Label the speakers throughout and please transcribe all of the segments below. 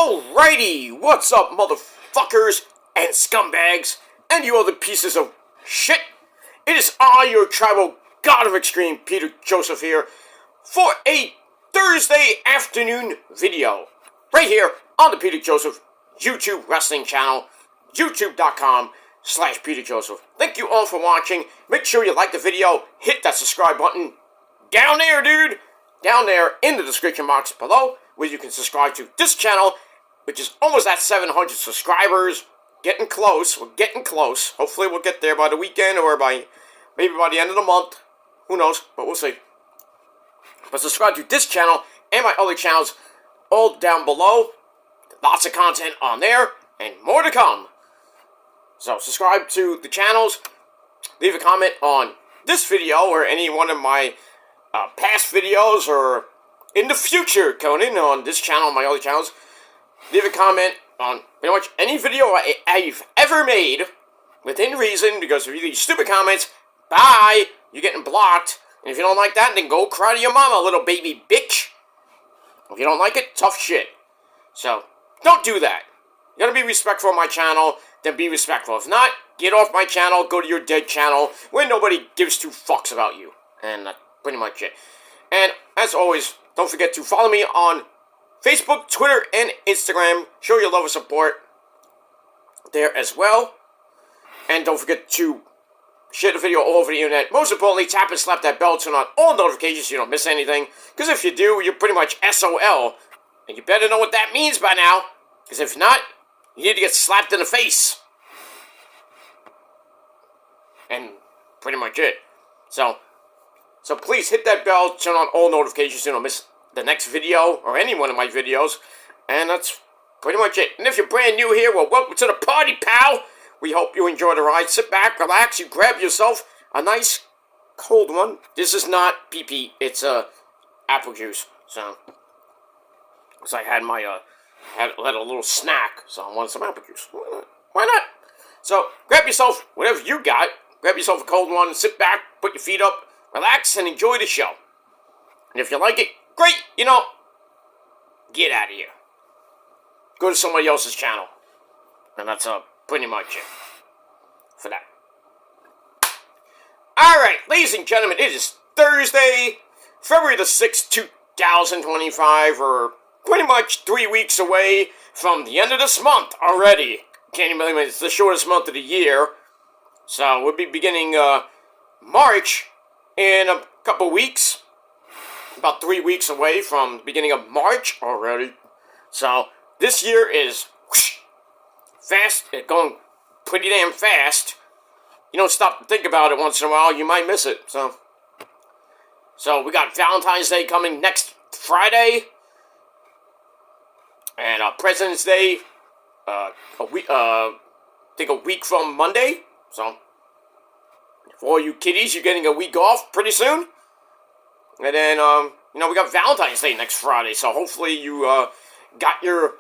Speaker 1: Alrighty, what's up, motherfuckers and scumbags, and you other pieces of shit? It is I, your tribal god of extreme, Peter Joseph here, for a Thursday afternoon video, right here on the Peter Joseph YouTube wrestling channel, youtube.com/Peter Joseph. Thank you all for watching. Make sure you like the video, hit that subscribe button, down there, dude, down there in the description box below, where you can subscribe to this channel, which is almost at 700 subscribers. Getting close. We're getting close. Hopefully we'll get there by the weekend or maybe by the end of the month. Who knows? But we'll see. But subscribe to this channel and my other channels all down below. Lots of content on there and more to come. So subscribe to the channels. Leave a comment on this video or any one of my past videos or in the future, Conan, on this channel and my other channels. Leave a comment on pretty much any video I've ever made, within reason, because if you leave stupid comments, bye, you're getting blocked. And if you don't like that, then go cry to your mama, little baby bitch. If you don't like it, tough shit. So, don't do that. You gotta be respectful of my channel, then be respectful. If not, get off my channel, go to your dead channel, where nobody gives two fucks about you. And that's pretty much it. And, as always, don't forget to follow me on Facebook, Twitter, and Instagram. Show your love and support there as well. And don't forget to share the video all over the internet. Most importantly, tap and slap that bell, turn on all notifications so you don't miss anything. Because if you do, you're pretty much SOL. And you better know what that means by now. Because if not, you need to get slapped in the face. And pretty much it. So please hit that bell, turn on all notifications so you don't miss the next video, or any one of my videos, and that's pretty much it. And if you're brand new here, well, welcome to the party, pal! We hope you enjoy the ride. Sit back, relax, you grab yourself a nice cold one. This is not pee-pee, it's apple juice, so I had my, had a little snack, so I wanted some apple juice. Why not? So, grab yourself whatever you got, grab yourself a cold one, sit back, put your feet up, relax, and enjoy the show. And if you like it, great, get out of here. Go to somebody else's channel. And that's pretty much it for that. Alright, ladies and gentlemen, it is Thursday, February the 6th, 2025, or pretty much 3 weeks away from the end of this month already. Can't even believe it, it's the shortest month of the year. So we'll be beginning March in a couple weeks. About 3 weeks away from the beginning of March already. So, this year is fast. It's going pretty damn fast. You don't stop to think about it once in a while, you might miss it. So we got Valentine's Day coming next Friday. And President's Day, I think a week from Monday. So, for all you kiddies, you're getting a week off pretty soon. And then, we got Valentine's Day next Friday, so hopefully you, got your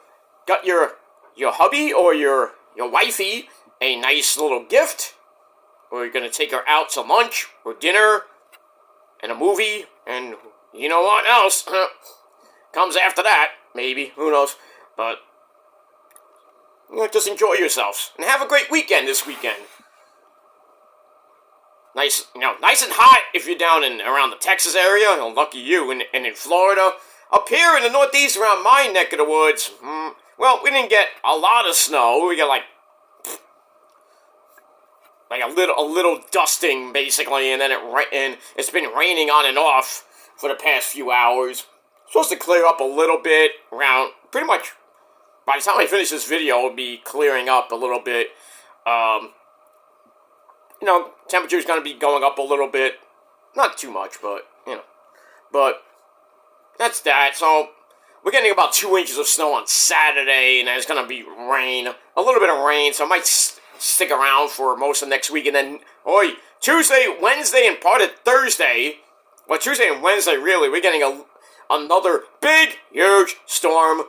Speaker 1: hubby or your wifey a nice little gift, or you're gonna take her out to lunch or dinner and a movie, and you know what else comes after that, maybe, who knows, but, just enjoy yourselves, and have a great weekend this weekend. Nice, nice and hot if you're down around the Texas area. Lucky you. And in Florida. Up here in the Northeast, around my neck of the woods, well, we didn't get a lot of snow. We got like a little dusting, basically, and then it's been raining on and off for the past few hours. It's supposed to clear up a little bit around, pretty much, by the time I finish this video, it'll be clearing up a little bit. Temperature's going to be going up a little bit. Not too much, but, But, that's that. So, we're getting about 2 inches of snow on Saturday, and there's going to be rain. A little bit of rain, so I might stick around for most of next week. And then, Tuesday, Wednesday, and part of Thursday, well, Tuesday and Wednesday, really, we're getting another big, huge storm.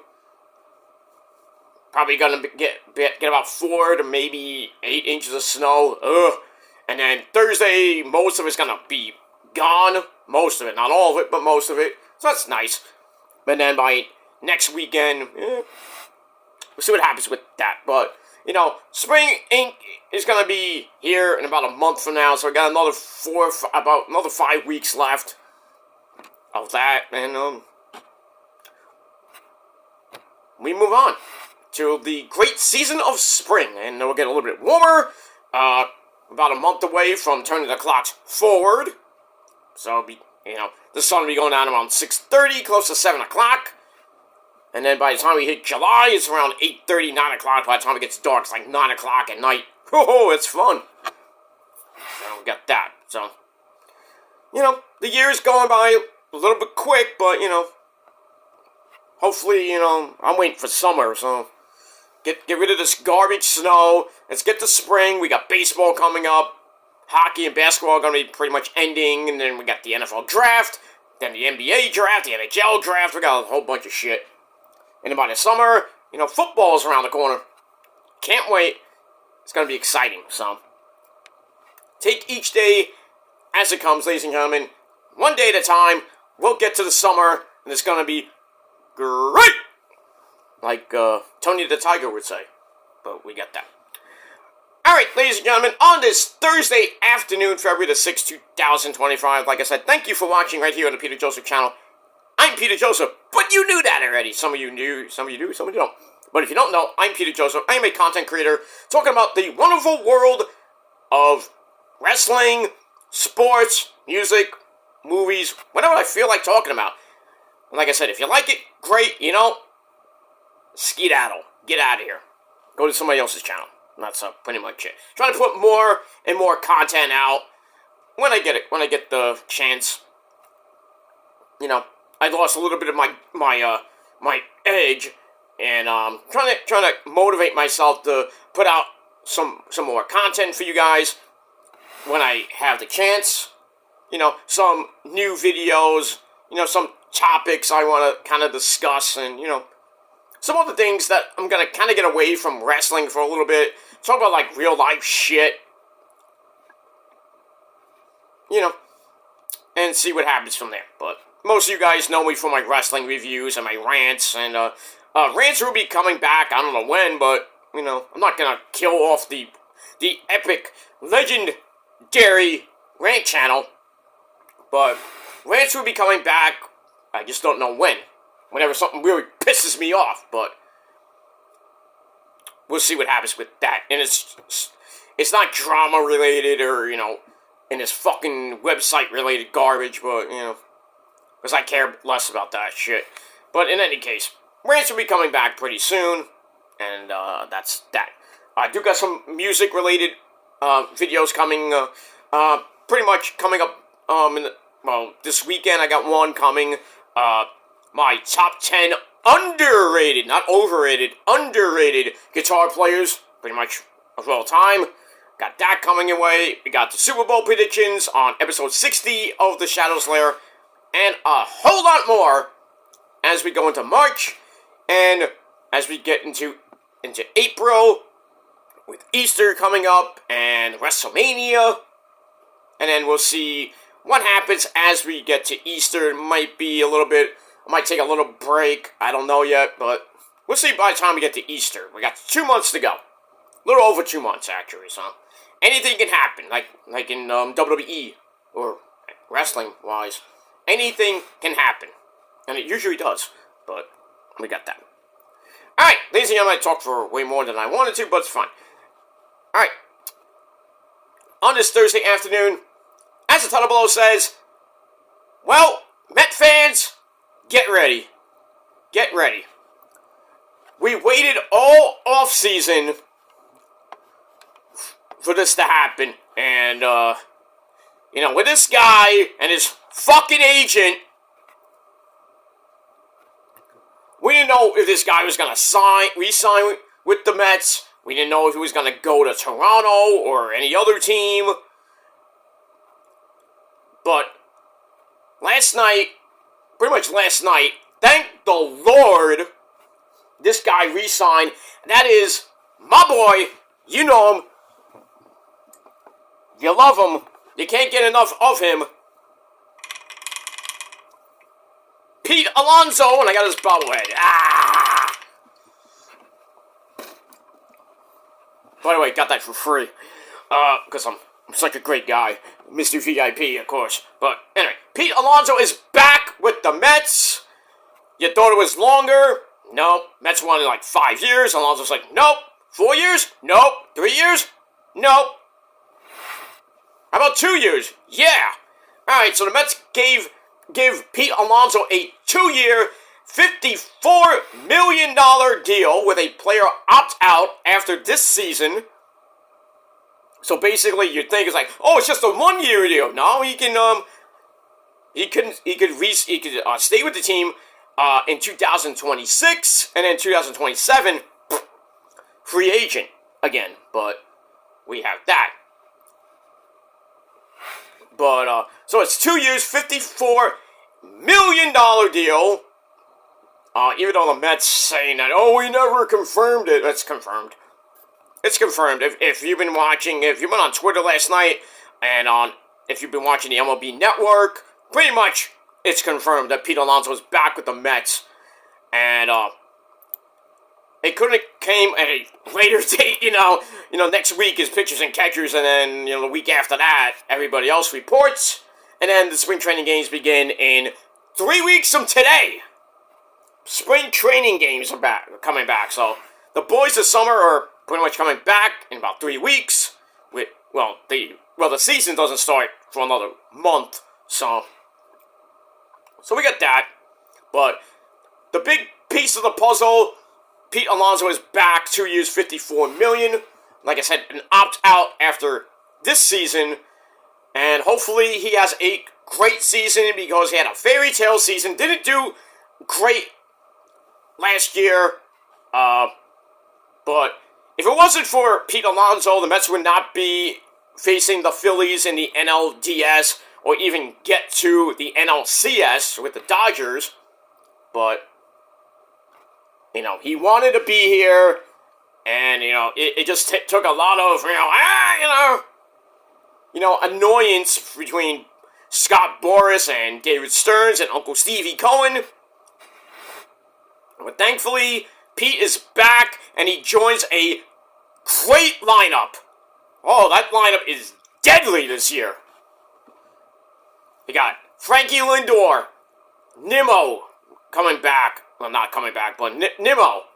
Speaker 1: Probably going to get about 4 to maybe 8 inches of snow. Ugh. And then Thursday, most of it's going to be gone. Most of it. Not all of it, but most of it. So that's nice. But then by next weekend, we'll see what happens with that. But, you know, Spring Inc. is going to be here in about a month from now, so I got about another 5 weeks left of that, and, we move on to the great season of spring, and we'll get a little bit warmer, about a month away from turning the clocks forward, so, the sun will be going down around 6:30, close to 7 o'clock, and then by the time we hit July, it's around 8:30, 9 o'clock. By the time it gets dark, it's like 9 o'clock at night. Oh, it's fun. So we got that. So, the year's going by a little bit quick, but, hopefully, I'm waiting for summer, so get rid of this garbage snow. Let's get to spring. We got baseball coming up. Hockey and basketball are going to be pretty much ending, and then we got the NFL draft, then the NBA draft, the NHL draft. We got a whole bunch of shit. And by the summer, football's around the corner. Can't wait. It's going to be exciting, so take each day as it comes, ladies and gentlemen. One day at a time. We'll get to the summer, and it's going to be great! Like Tony the Tiger would say. But we got that. Alright, ladies and gentlemen, on this Thursday afternoon, February the 6th, 2025, like I said, thank you for watching right here on the Peter Joseph channel. I'm Peter Joseph, but you knew that already. Some of you knew, some of you do, some of you don't. But if you don't know, I'm Peter Joseph. I am a content creator talking about the wonderful world of wrestling, sports, music, movies, whatever I feel like talking about. And like I said, if you like it, great, skedaddle. Get out of here. Go to somebody else's channel. And that's pretty much it. Trying to put more and more content out when I get it, when I get the chance. I lost a little bit of my edge, and trying to motivate myself to put out some more content for you guys when I have the chance. Some new videos, some topics I want to kind of discuss, and, some other things that I'm going to kind of get away from wrestling for a little bit. Talk about, like, real life shit. And see what happens from there. But most of you guys know me for my wrestling reviews and my rants, and rants will be coming back. I don't know when, but, I'm not going to kill off the epic, legendary rant channel. But rants will be coming back. I just don't know when. Whenever something really pisses me off, but we'll see what happens with that. And it's not drama related or, in this fucking website related garbage, but, because I care less about that shit. But in any case, rants will be coming back pretty soon, and that's that. I do got some music related videos coming, pretty much coming up, this weekend. I got one coming, my top 10 underrated, not overrated, underrated guitar players, pretty much of all time. Got that coming away. We got the Super Bowl predictions on episode 60 of The Shadow's Lair, and a whole lot more as we go into March, and as we get into April, with Easter coming up, and WrestleMania, and then we'll see what happens as we get to Easter. It might be a little bit, I might take a little break, I don't know yet, but we'll see by the time we get to Easter. We got 2 months to go. A little over 2 months, actually, so anything can happen, like in WWE, or wrestling-wise. Anything can happen, and it usually does, but we got that. Alright, ladies and gentlemen, I talked for way more than I wanted to, but it's fine. Alright, on this Thursday afternoon, as the title below says, well, Met fans, get ready. Get ready. We waited all off-season for this to happen, and, with this guy and his fucking agent, we didn't know if this guy was going to re-sign with the Mets. We didn't know if he was going to go to Toronto or any other team. But pretty much last night, thank the Lord, this guy re-signed. And that is my boy. You know him. You love him. You can't get enough of him. Pete Alonso, and I got his bobblehead. Ah! By the way, got that for free. Because I'm such a great guy. Mr. VIP, of course. But anyway, Pete Alonso is back with the Mets. You thought it was longer? Nope. Mets won in like 5 years. Alonso's like, nope. 4 years? Nope. 3 years? Nope. How about 2 years? Yeah. Alright, so the Mets give Pete Alonso a 2-year, $54 million deal with a player opt-out after this season. So basically, you think it's like, oh, it's just a 1-year deal. No, he could stay with the team in 2026, and then 2027, free agent again. But we have that. But so it's 2 years, $54 million deal. Even though the Mets saying that, oh, we never confirmed it. It's confirmed. It's confirmed. If you've been watching, if you've been on Twitter last night, and if you've been watching the MLB Network, pretty much it's confirmed that Pete Alonso is back with the Mets. And it couldn't have came at a later date, next week is pitchers and catchers, and then, the week after that, everybody else reports. And then the spring training games begin in 3 weeks from today. Spring training games are coming back. So the boys this summer are pretty much coming back in about 3 weeks. The season doesn't start for another month. So we got that. But the big piece of the puzzle, Pete Alonso is back. 2 years, $54 million. Like I said, an opt-out after this season. And hopefully he has a great season, because he had a fairy tale season. Didn't do great last year. But if it wasn't for Pete Alonso, the Mets would not be facing the Phillies in the NLDS, or even get to the NLCS with the Dodgers. But, he wanted to be here, and, it just took a lot of, annoyance between Scott Boras and David Stearns and Uncle Stevie Cohen. But thankfully, Pete is back, and he joins a great lineup. Oh, that lineup is deadly this year. They got Frankie Lindor, Nimmo coming back. Well, not coming back, but Nimmo.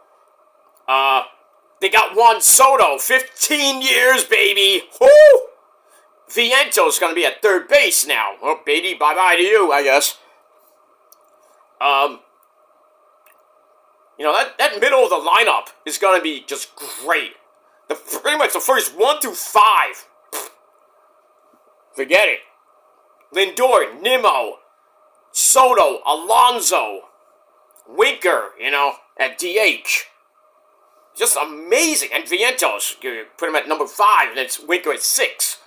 Speaker 1: They got Juan Soto, 15 years, baby. Woo! Viento's going to be at third base now. Well, baby, bye-bye to you, I guess. That middle of the lineup is going to be just great. Pretty much the first 1 through 5. Forget it. Lindor, Nimmo, Soto, Alonso, Winker, at DH. Just amazing. And Vientos, you put him at number 5, and it's Winker at 6.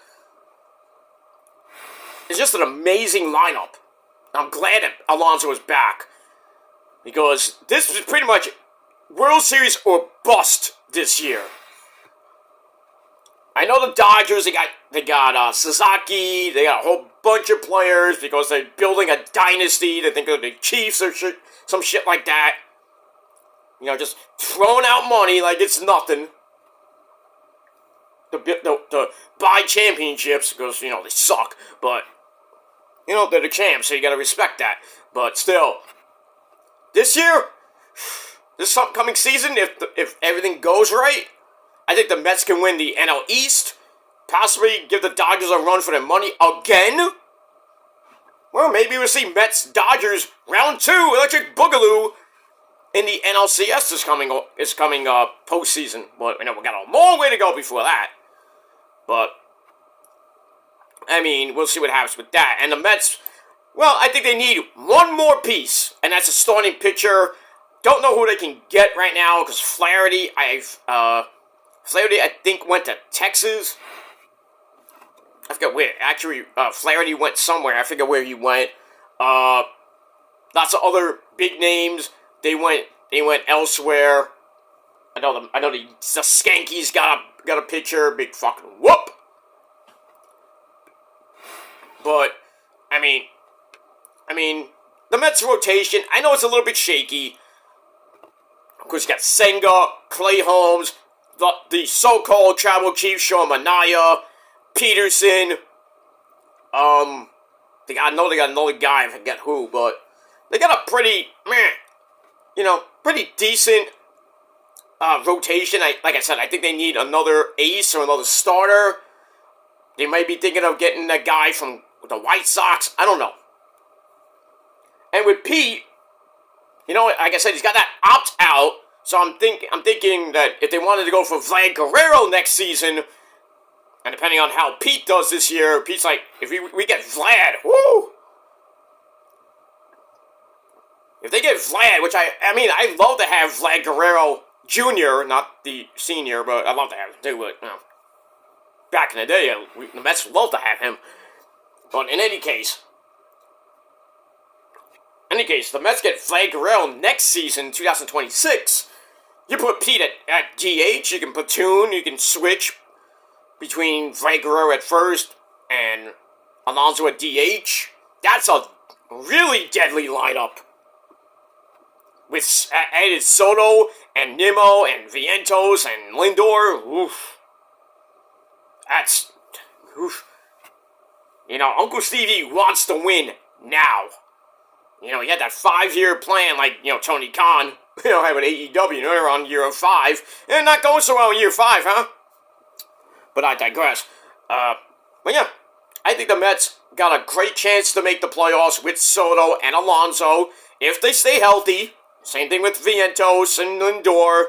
Speaker 1: It's just an amazing lineup. I'm glad that Alonso is back, because this is pretty much World Series or bust this year. I know the Dodgers, they got Sasaki, they got a whole bunch of players because they're building a dynasty. They think of the Chiefs or some shit like that. Just throwing out money like it's nothing to buy championships, because, they suck. But, they're the champs, so you gotta respect that. But still, this year, this upcoming season, if everything goes right, I think the Mets can win the NL East, possibly give the Dodgers a run for their money again. Well, maybe we'll see Mets-Dodgers round 2, Electric Boogaloo, in the NLCS is coming postseason. But, we got a long way to go before that. But, we'll see what happens with that. And the Mets, well, I think they need one more piece, and that's a starting pitcher. Don't know who they can get right now, because Flaherty, I think, went to Texas. I forget where. Actually, Flaherty went somewhere. I forget where he went. Lots of other big names. They went elsewhere. I know the Skankies got a pitcher. Big fucking whoop. But, the Mets rotation, I know it's a little bit shaky. Of course, you got Senga, Clay Holmes, the so-called tribal chief, Sean Manaea, Peterson. I know they got another guy, I forget who, but they got a pretty, pretty decent rotation. Like I said, I think they need another ace or another starter. They might be thinking of getting that guy from the White Sox. I don't know. And with Pete, like I said, he's got that opt-out. So I'm thinking that if they wanted to go for Vlad Guerrero next season, and depending on how Pete does this year, Pete's like, if we get Vlad, woo! If they get Vlad, which I'd love to have Vlad Guerrero Jr., not the senior, but I'd love to have him too, but, back in the day, the Mets would love to have him. But in any case, the Mets get Vlad Guerrero next season, 2026. You put Pete at DH, you can platoon, you can switch between Vlad Guerrero at first and Alonso at DH. That's a really deadly lineup. With added Soto and Nimmo and Vientos and Lindor. Oof. That's... Oof. Uncle Stevie wants to win now. He had that 5-year plan like, Tony Khan. Have an AEW, they're on year 5. And not going so well in year 5, huh? But I digress. But yeah, I think the Mets got a great chance to make the playoffs with Soto and Alonso if they stay healthy. Same thing with Vientos and Lindor.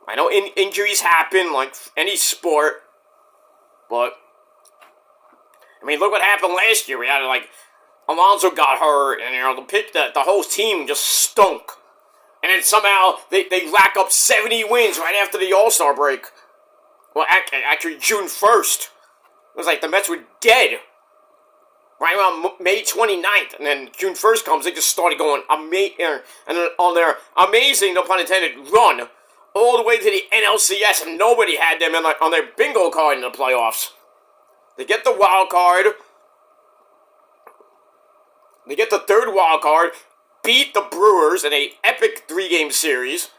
Speaker 1: I know injuries happen like any sport, but look what happened last year. We had Alonso got hurt, and the whole team just stunk. And then somehow they rack up 70 wins right after the All-Star break. Well, actually June 1st. It was like the Mets were dead. Right around May 29th. And then June 1st comes, they just started going and then on their amazing, no pun intended, run all the way to the NLCS, and nobody had them on their bingo card in the playoffs. They get the wild card. They get the third wild card, beat the Brewers in an epic 3-game series.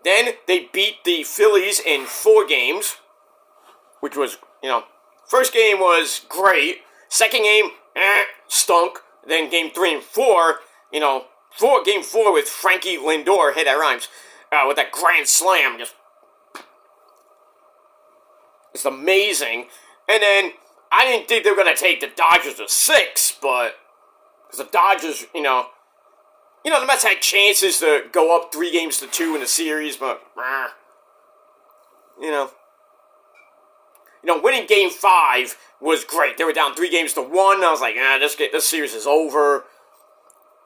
Speaker 1: Then they beat the Phillies in 4 games, which was, first game was great. Second game, stunk. Then game 3 and 4, game 4 with Frankie Lindor, hey, that rhymes, with that grand slam, it's amazing. And then, I didn't think they were going to take the Dodgers to 6, but, because the Dodgers, the Mets had chances to go up 3 games to 2 in the series, but, winning game 5 was great. They were down 3 games to 1. I was like, this series is over.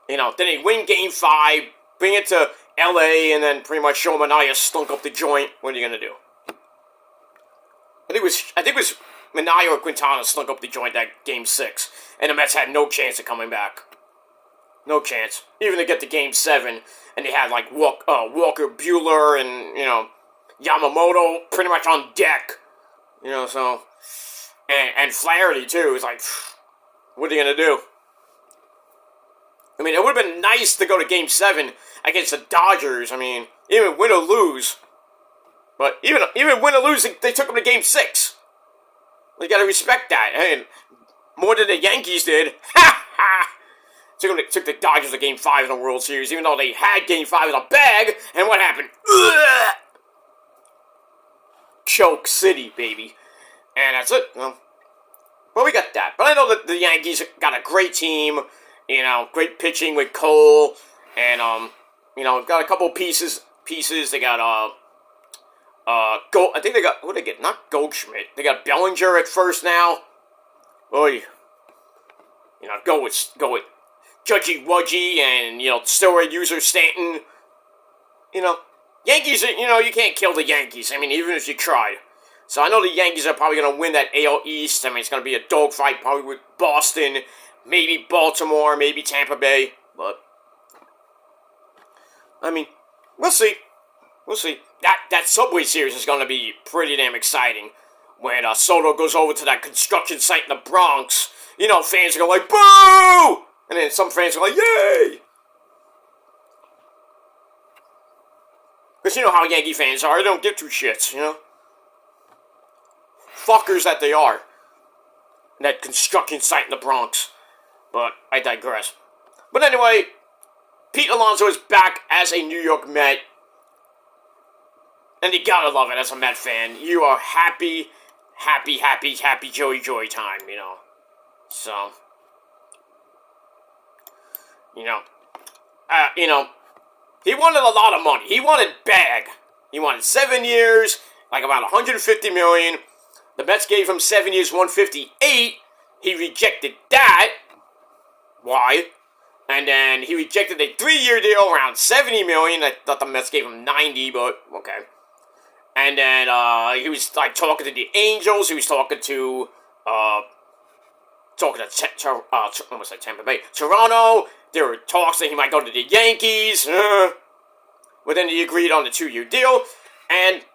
Speaker 1: Then they win game 5, bring it to LA, and then pretty much Sean Manaea stunk up the joint. What are you gonna do? I think it was Manaea or Quintana stunk up the joint that game 6, and the Mets had no chance of coming back. No chance. Even to get to game 7, and they had Walker Buehler and Yamamoto pretty much on deck. So, and Flaherty, too. It's like, what are you going to do? It would have been nice to go to Game 7 against the Dodgers. Even win or lose. But even win or lose, they took them to Game 6. You got to respect that. And more than the Yankees did. Ha ha! Took the Dodgers to Game 5 in the World Series, even though they had Game 5 in a bag. And what happened? Ugh! Choke City, baby. And that's it. Well, we got that. But I know that the Yankees got a great team. Great pitching with Cole. And, got a couple pieces. They got, I think they got, who did they get? Not Goldschmidt. They got Bellinger at first now. Oy. Go with Judgy Wudgy and, steroid user Stanton. Yankees, you can't kill the Yankees. Even if you tried. So I know the Yankees are probably going to win that AL East. It's going to be a dogfight probably with Boston, maybe Baltimore, maybe Tampa Bay. But, we'll see. We'll see. That Subway Series is going to be pretty damn exciting. When Soto goes over to that construction site in the Bronx, fans are going like, boo! And then some fans are like, yay! Because you know how Yankee fans are. They don't give two shits, you know? Fuckers that they are. That construction site in the Bronx. But I digress. But anyway, Pete Alonso is back as a New York Met. And you gotta love it as a Met fan. You are happy joy time, you know. So, you know, he wanted a lot of money. He wanted bag. He wanted 7 years, like about $150 million. The Mets gave him 7 years, $158. He rejected that. Why? And then he rejected a 3-year deal around $70 million. I thought the Mets gave him 90, but okay. And then he was like talking to the Angels. He was talking to Tampa Bay, Toronto. There were talks that he might go to the Yankees. But then he agreed on the 2-year deal, and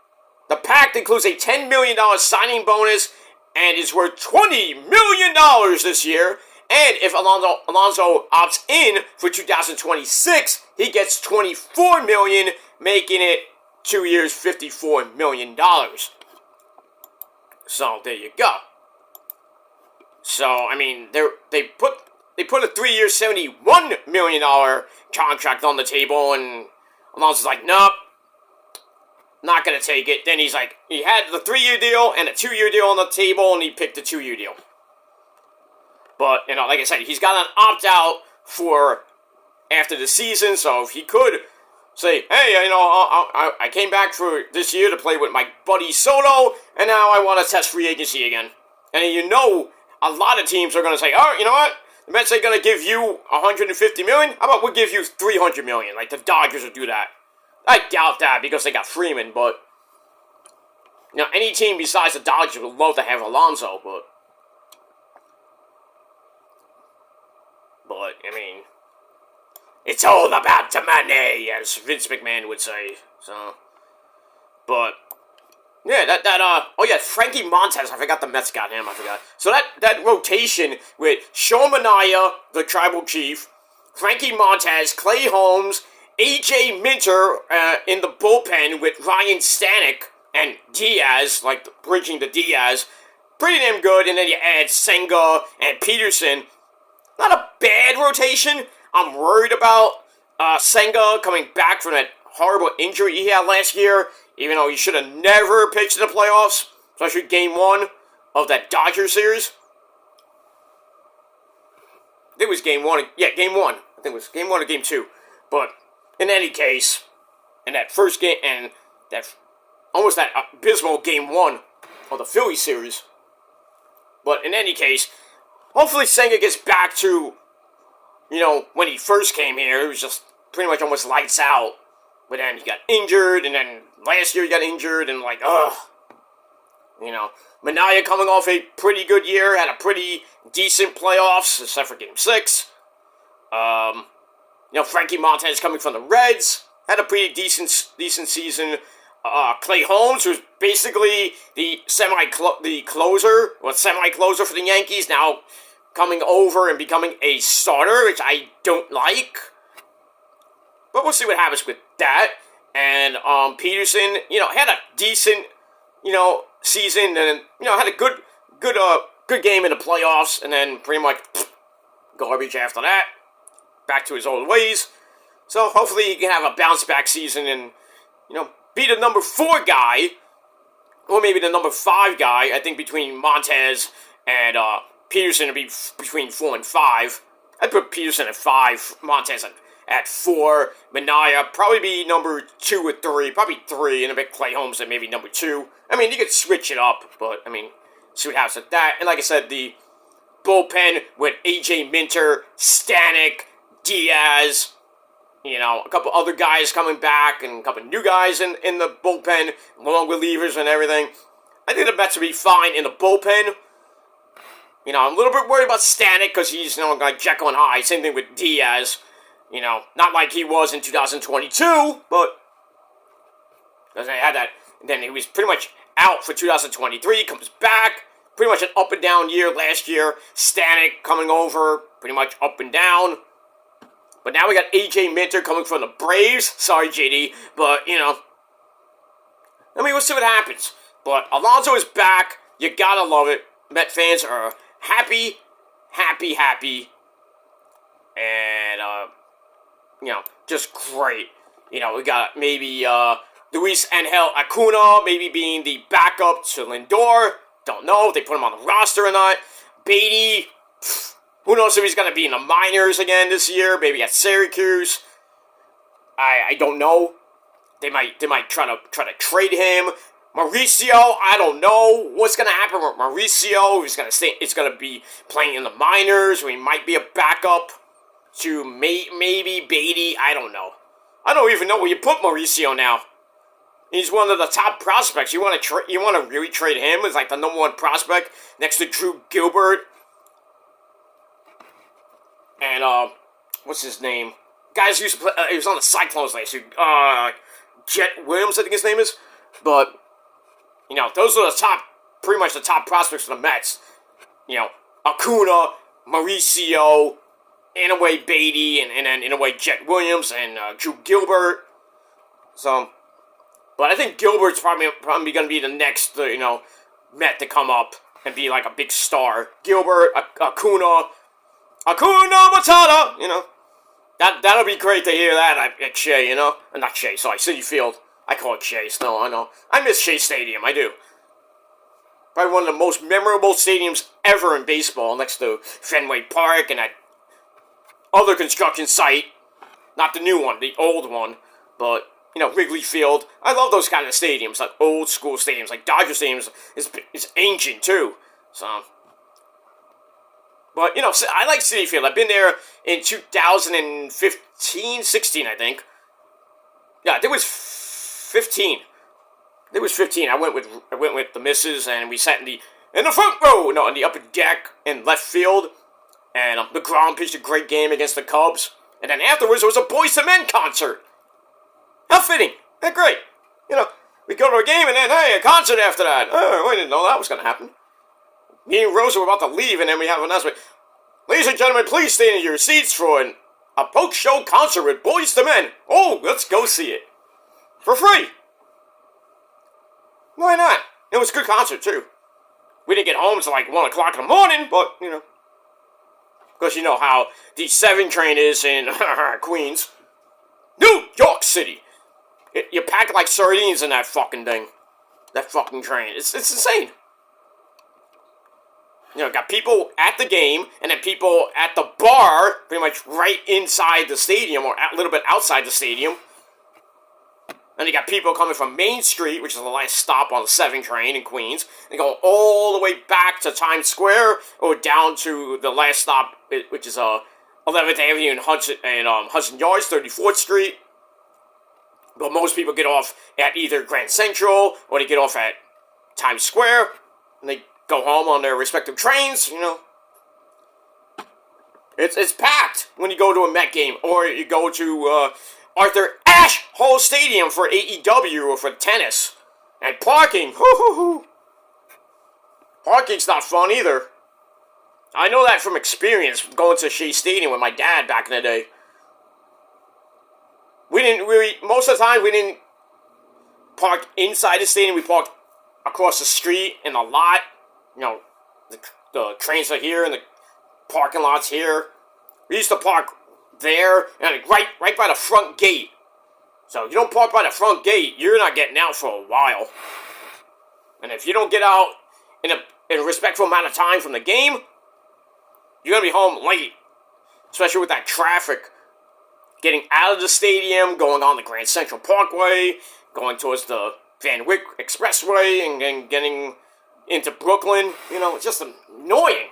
Speaker 1: the pact includes a $10 million signing bonus and is worth $20 million this year. And if Alonso opts in for 2026, he gets $24 million, making it 2 years, $54 million. So there you go. So I mean, they put a 3-year, $71 million contract on the table, and Alonso's like, nope, not gonna take it. Then he's like, he had the 3-year deal and a 2-year deal on the table, and he picked the 2-year deal. But you know, like I said, he's got an opt out for after the season, so if he could say, hey, you know, I came back for this year to play with my buddy Soto, and now I want to test free agency again. And you know, a lot of teams are going to say, oh, you know what? The Mets are going to give you $150 million. How about we'll give you $300 million? Like the Dodgers would do that. I doubt that because they got Freeman, but you know, any team besides the Dodgers would love to have Alonso, but I mean, it's all about the money, as Vince McMahon would say. So, but yeah, oh yeah, Frankie Montas. I forgot the Mets got him. I forgot. So that rotation with Sean Manaea, the tribal chief, Frankie Montas, Clay Holmes, AJ Minter in the bullpen with Ryan Stanek and Diaz, like bridging the Diaz, pretty damn good. And then you add Senga and Peterson. Not a bad rotation. I'm worried about Senga coming back from that horrible injury he had last year, even though he should have never pitched in the playoffs, especially Game 1 of that Dodgers series. I think it was Game 1. Yeah, Game 1. I think it was Game 1 or Game 2. But in any case, in that first game, and that almost that abysmal Game 1 of the Philly series. But in any case, hopefully Senga gets back to, you know, when he first came here, it was just pretty much almost lights out. But then he got injured, and then last year he got injured, and like, ugh. You know, Manaea coming off a pretty good year, had a pretty decent playoffs, except for Game 6. You know, Frankie Montas coming from the Reds, had a pretty decent season. Clay Holmes, who's basically the semi-closer for the Yankees, now coming over and becoming a starter, which I don't like. But we'll see what happens with that. And Peterson, you know, had a decent, you know, season, and you know, had a good game in the playoffs, and then pretty much garbage after that. Back to his old ways. So hopefully he can have a bounce back season and, you know, be the number 4 guy, or maybe the number 5 guy. I think between Montas and Peterson would be between 4 and 5. I'd put Peterson at 5, Montas at 4, Manaea probably be number 2 or 3, probably 3, and a bit Clay Holmes at maybe number 2. I mean, you could switch it up, but I mean, see what happens with that. And like I said, the bullpen with AJ Minter, Stanek, Diaz, you know, a couple other guys coming back, and a couple new guys in the bullpen, long relievers and everything. I think the Mets will be fine in the bullpen. You know, I'm a little bit worried about Stanek because he's, you know, like Jekyll and Hyde. Same thing with Diaz. You know, not like he was in 2022, but because I had that. And then he was pretty much out for 2023. Comes back. Pretty much an up and down year last year. Stanek coming over, pretty much up and down. But now we got AJ Minter coming from the Braves. Sorry, JD, but, you know, I mean, we'll see what happens. But Alonso is back. You gotta love it. Met fans are happy, happy, happy. And, just great. We got maybe Luis Angel Acuna maybe being the backup to Lindor. Don't know if they put him on the roster or not. Beatty, who knows if he's going to be in the minors again this year, maybe at Syracuse. I don't know. They might try to trade him. Mauricio, I don't know what's going to happen with Mauricio. He's going to be playing in the minors, or he might be a backup to maybe Beatty. I don't know. I don't even know where you put Mauricio now. He's one of the top prospects. You want to really trade him as like the number one prospect next to Drew Gilbert and what's his name? Guys used to play. He was on the Cyclones last year. Jet Williams, I think his name is. But those are pretty much the top prospects for the Mets. Acuna, Mauricio, in a way Beatty, and then in a way Jet Williams and Drew Gilbert. So. But I think Gilbert's probably going to be the next, Met to come up and be like a big star. Gilbert, Acuna Matata, That'll be great to hear that at Shea, Not Shea, sorry, Citi Field. I call it Shea still, I know. I miss Shea Stadium, I do. Probably one of the most memorable stadiums ever in baseball, next to Fenway Park and that other construction site. Not the new one, the old one, but... Wrigley Field. I love those kind of stadiums, like old school stadiums, like Dodger Stadium is ancient too. So, but I like Citi Field. I've been there in 2015, 16, I think. Yeah, there was 15. There was 15. I went with the missus, and we sat in the front row, in the upper deck in left field, and DeGrom pitched a great game against the Cubs, and then afterwards there was a Boyz II Men concert. How fitting. They're great. We go to a game and then, hey, a concert after that. Oh, I didn't know that was going to happen. Me and Rosa were about to leave and then we have an announcement. Ladies and gentlemen, please stay in your seats for a poke show concert with Boyz II Men. Oh, let's go see it. For free. Why not? It was a good concert, too. We didn't get home until like 1 o'clock in the morning, but, because you know how the 7 train is in Queens. New York City. You pack like sardines in that fucking thing. That fucking train. It's insane. Got people at the game, and then people at the bar, pretty much right inside the stadium, or a little bit outside the stadium. And you got people coming from Main Street, which is the last stop on the 7 train in Queens, and go all the way back to Times Square, or down to the last stop, which is 11th Avenue and Hudson Yards, 34th Street. But most people get off at either Grand Central or they get off at Times Square and they go home on their respective trains, It's packed when you go to a Met game or you go to Arthur Ashe Hall Stadium for AEW or for tennis. And parking, Parking's not fun either. I know that from experience going to Shea Stadium with my dad back in the day. Most of the time, we didn't park inside the stadium. We parked across the street in the lot. The trains are here and the parking lot's here. We used to park there and right by the front gate. So if you don't park by the front gate, you're not getting out for a while. And if you don't get out in a respectful amount of time from the game, you're going to be home late. Especially with that traffic. Getting out of the stadium, going on the Grand Central Parkway, going towards the Van Wyck Expressway, and then getting into Brooklyn. It's just annoying.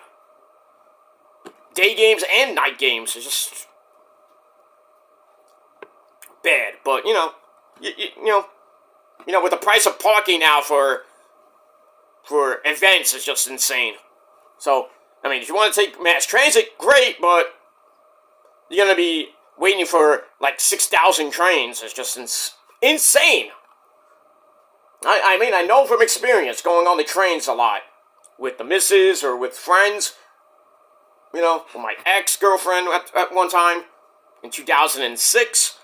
Speaker 1: Day games and night games are just bad. But, with the price of parking now for events, it's just insane. So, if you want to take mass transit, great, but you're going to be waiting for like 6,000 trains. It's just insane. I know from experience going on the trains a lot with the missus or with friends. With my ex-girlfriend at one time in 2006.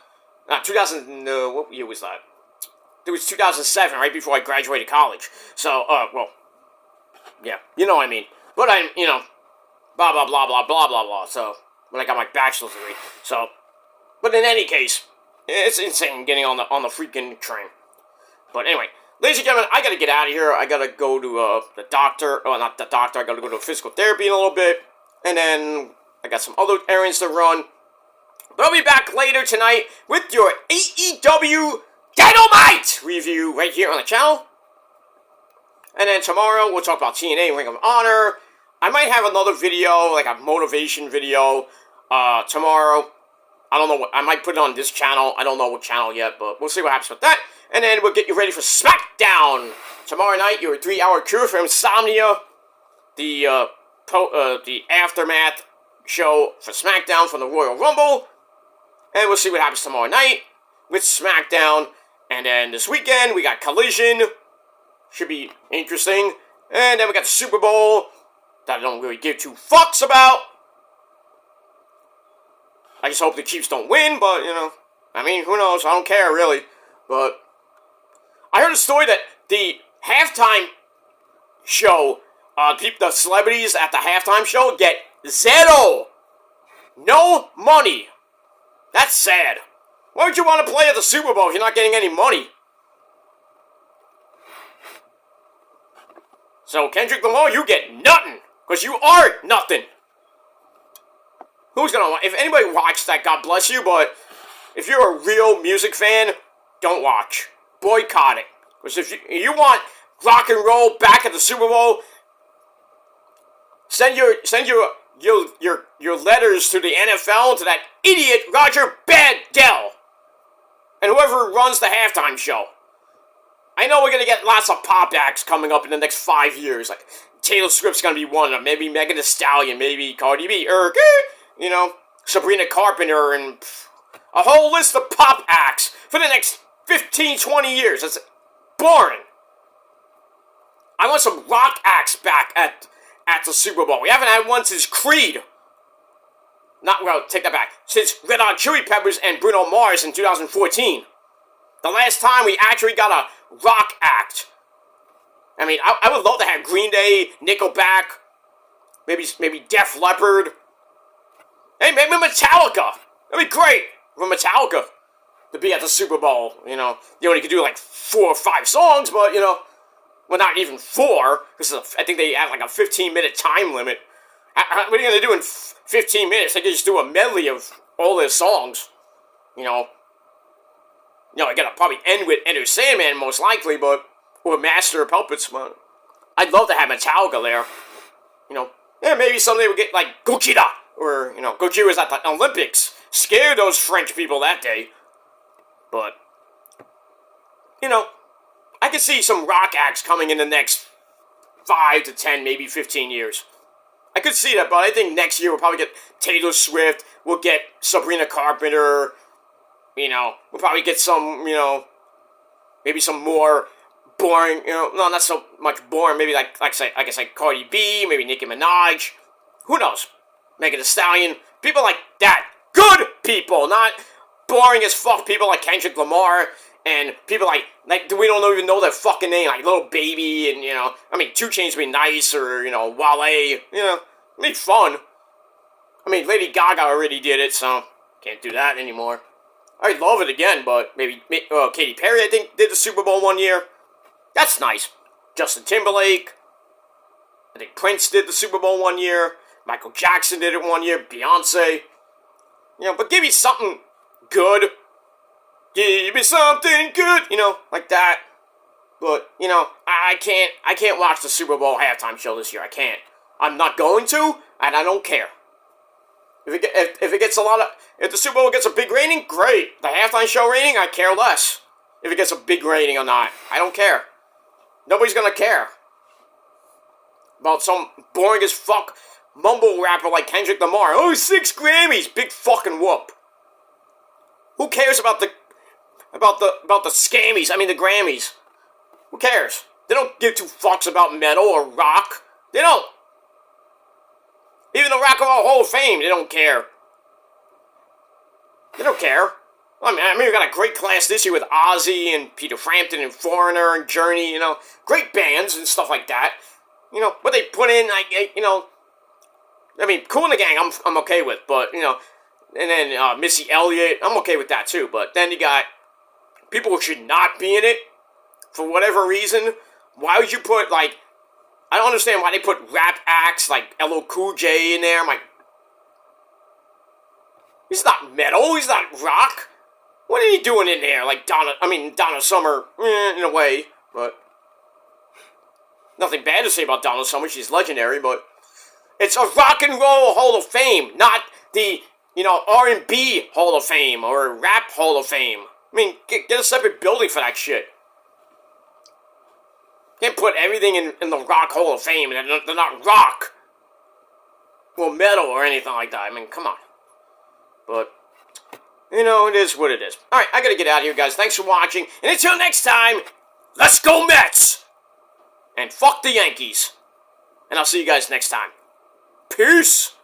Speaker 1: What year was that? it was 2007, right before I graduated college. So, well, yeah, you know what I mean. But blah, blah, blah, blah, blah, blah, blah. So, when I got my bachelor's degree. So, but in any case, it's insane getting on the freaking train. But anyway, ladies and gentlemen, I gotta get out of here. I gotta go to the doctor. Oh, not the doctor. I gotta go to physical therapy in a little bit. And then I got some other errands to run. But I'll be back later tonight with your AEW Dynamite review right here on the channel. And then tomorrow we'll talk about TNA and Ring of Honor. I might have another video, like a motivation video, tomorrow. I don't know what, I might put it on this channel. I don't know what channel yet, but we'll see what happens with that. And then we'll get you ready for SmackDown. Tomorrow night, your 3-hour cure for insomnia. The aftermath show for SmackDown from the Royal Rumble. And we'll see what happens tomorrow night with SmackDown. And then this weekend, we got Collision. Should be interesting. And then we got the Super Bowl that I don't really give two fucks about. I just hope the Chiefs don't win, but, I mean, who knows? I don't care, really. But I heard a story that the halftime show, the celebrities at the halftime show get zero. No money. That's sad. Why would you want to play at the Super Bowl if you're not getting any money? So, Kendrick Lamar, you get nothing. Because you are nothing. Who's gonna watch? If anybody watched that, God bless you, but if you're a real music fan, don't watch. Boycott it. Because if you want rock and roll back at the Super Bowl, send your letters to the NFL, to that idiot Roger Goodell, and whoever runs the halftime show. I know we're gonna get lots of pop acts coming up in the next 5 years. Like Taylor Swift's gonna be one of them. Maybe Megan Thee Stallion. Maybe Cardi B. Sabrina Carpenter, and a whole list of pop acts for the next 15, 20 years. That's boring. I want some rock acts back at the Super Bowl. We haven't had one since Creed. Take that back. Since Red Hot Chili Peppers and Bruno Mars in 2014. The last time we actually got a rock act. I mean, I would love to have Green Day, Nickelback, maybe Def Leppard. Hey, maybe Metallica. That'd be great for Metallica to be at the Super Bowl. You only could do like 4 or 5 songs, but well, not even 4, because I think they have like a 15-minute time limit. What are you gonna do in 15 minutes? They could just do a medley of all their songs. I gotta probably end with Enter Sandman most likely, or Master of Puppets. But I'd love to have Metallica there. Maybe someday we'll get like Gojira. Or, Gojira was at the Olympics. Scared those French people that day. But, I could see some rock acts coming in the next 5 to 10, maybe 15 years. I could see that, but I think next year we'll probably get Taylor Swift. We'll get Sabrina Carpenter. We'll probably get some, maybe some more boring, no, not so much boring. Maybe like I said, Cardi B, maybe Nicki Minaj. Who knows? Megan Thee Stallion, people like that. Good people, not boring as fuck people like Kendrick Lamar, and people like we don't even know their fucking name, like Lil Baby, and, 2 Chainz would be nice, or, Wale, it'd be fun. Lady Gaga already did it, so can't do that anymore. I'd love it again, but maybe Katy Perry, I think, did the Super Bowl one year. That's nice. Justin Timberlake, I think Prince did the Super Bowl one year. Michael Jackson did it one year. Beyonce. But give me something good. Give me something good. Like that. But, I can't watch the Super Bowl halftime show this year. I can't. I'm not going to, and I don't care. If it gets if the Super Bowl gets a big rating, great. The halftime show rating, I care less. If it gets a big rating or not, I don't care. Nobody's gonna care about some boring as fuck mumble rapper like Kendrick Lamar. Oh, 6 Grammys, big fucking whoop. Who cares about the scammies? The Grammys. Who cares? They don't give 2 fucks about metal or rock. They don't. Even the Rock and Roll Hall of Fame, they don't care. They don't care. I mean, we got a great class this year with Ozzy and Peter Frampton and Foreigner and Journey, you know, great bands and stuff like that. You know, what they put in, you know, I mean, Kool and the Gang, I'm okay with, but, you know, and then Missy Elliott, I'm okay with that too, but then you got people who should not be in it for whatever reason. Why would you put, like, I don't understand why they put rap acts like LL Cool J in there. I'm like, he's not metal, he's not rock. What are you doing in there? Like Donna Summer, in a way, but nothing bad to say about Donna Summer, she's legendary, but it's a rock and roll Hall of Fame, not the, you know, R&B Hall of Fame or Rap Hall of Fame. I mean, get a separate building for that shit. Can't put everything in the Rock Hall of Fame, and they're not rock or metal or anything like that. I mean, come on. But, you know, it is what it is. Alright, I gotta get out of here, guys. Thanks for watching. And until next time, let's go Mets! And fuck the Yankees. And I'll see you guys next time. Peace!